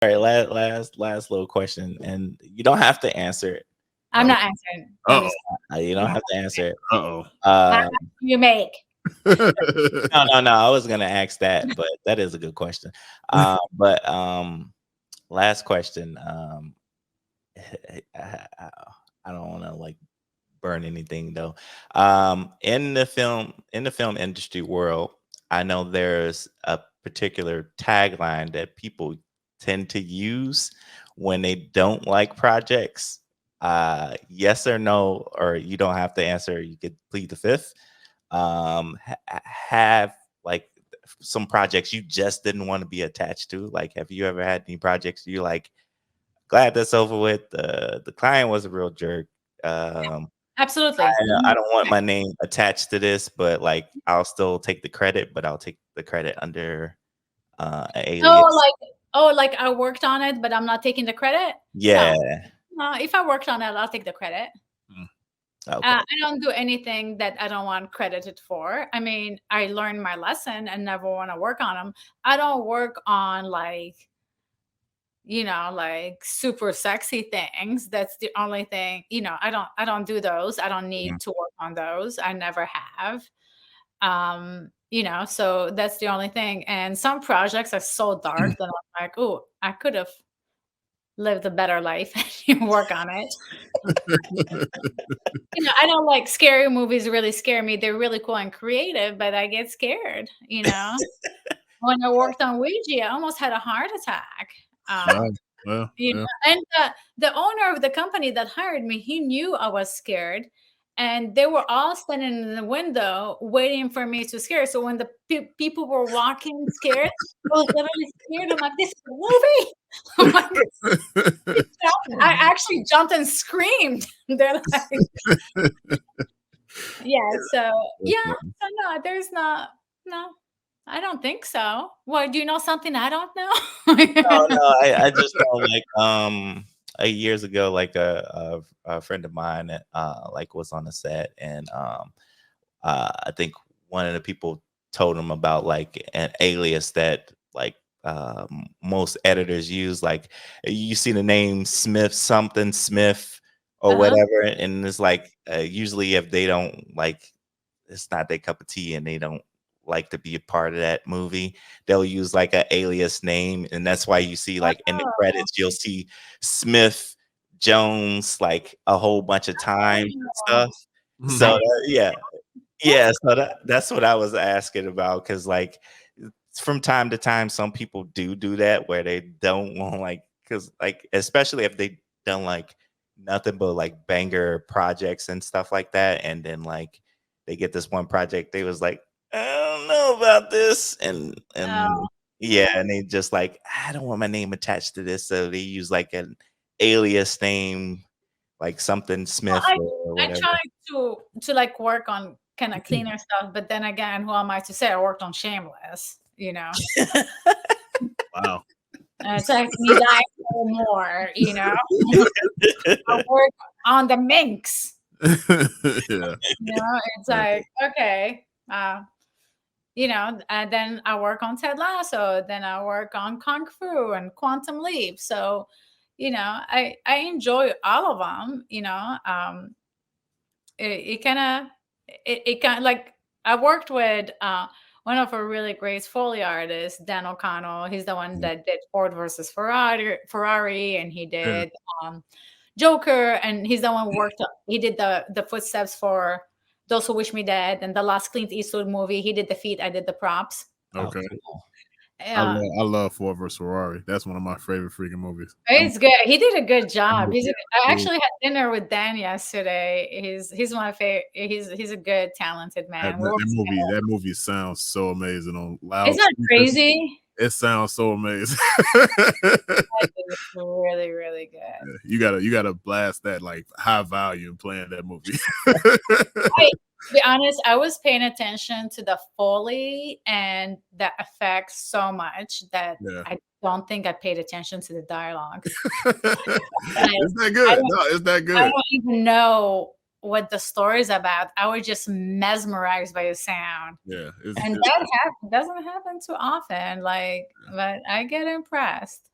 All right, last little question, and you don't have to answer it. I'm not answering. I'm Uh-oh. just You don't no. have to answer it. Uh-oh. How much Um, do you make? no. I was gonna ask that, but that is a good question. But last question. I, I don't want to like burn anything though. In the film industry world, I know there's a particular tagline that people tend to use when they don't like projects. Yes or no, or you don't have to answer. You could plead the fifth. Have like some projects you just didn't want to be attached to. Like, have you ever had any projects you like? Glad that's over with. The client was a real jerk. Um, Absolutely. I don't want my name attached to this, but like I'll still take the credit, but I'll take the credit under an Oh, alias. like I worked on it, but I'm not taking the credit? No. Yeah. No, if I worked on it, I'll take the credit. Mm. Okay. I don't do anything that I don't want credited for. I mean, I learned my lesson and never want to work on them. I don't work on like super sexy things. That's the only thing, I don't do those. I don't Mhm. need to work on those. I never have. So that's the only thing. And some projects are so dark that I'm like, oh, I could have lived a better life and work on it. I don't like scary movies really scare me. They're really cool and creative, but I get scared. When I worked on Ouija, I almost had a heart attack. Wow. Well, yeah. And the owner of the company that hired me, he knew I was scared, and they were all standing in the window waiting for me to scare. So when the people were walking scared, I was literally scared. I'm like, "This is a movie." I'm like, I actually jumped and screamed. They're like, yeah. So That's yeah. funny. So no, there's not. No, I don't think so. Well, do you know something I don't No, know? no, I just know like years ago, like a friend of mine that like was on the set, and I think one of the people told him about like an alias that like most editors use. Like you see the name Smith something Smith or Uh-huh. whatever, and it's like usually if they don't like it's not their cup of tea and they don't like to be a part of that movie, they'll use like an alias name, and that's why you see like in the Oh. credits you'll see Smith Jones like a whole bunch of times and Oh. stuff. I So Mhm. didn't yeah, That's yeah, so that's what I was asking about, because like from time to time, some people do that where they don't want like, because like especially if they done like nothing but like banger projects and stuff like that, and then like they get this one project, they was like, I don't know about this, and no. yeah, and they just like, I don't want my name attached to this, so they use like an alias name, like something Well, Smith I or I whatever. tried to like work on kind of cleaner stuff, but then again, who am I to say I worked on Shameless? Wow. It's like need I know more? I work on the Minx. Yeah. It's like okay, and then I work on Ted Lasso, then I work on Kung Fu and Quantum Leap. So, I enjoy all of them. It kind of it kind of like I worked with one of our really great Foley artists, Dan O'Connell. He's the one that did Ford versus Ferrari, and he Yeah. did Joker, and he's the one who worked. He did the footsteps for Those Who Wish Me Dead, and the last Clint Eastwood movie. He did the feet. I did the props. Oh, Okay. cool. Yeah, I love Ford vs Ferrari. That's one of my favorite freaking movies. it's good. He did a good I'm job. with you. I actually had dinner with Dan yesterday. He's my favorite. He's a good, talented That, man. We that, work that movie together. that movie sounds so amazing on It's not loudspeakers. crazy. It sounds so amazing. It's really, really good. You gotta blast that like high volume playing that movie. To be honest, I was paying attention to the Foley and the effects so much that Yeah. I don't think I paid attention to the dialogue. Like, It's that I good. don't, No, it's that I good. don't even know what the story is about. I was just mesmerized by the sound. Yeah. And that doesn't happen too often. But I get impressed.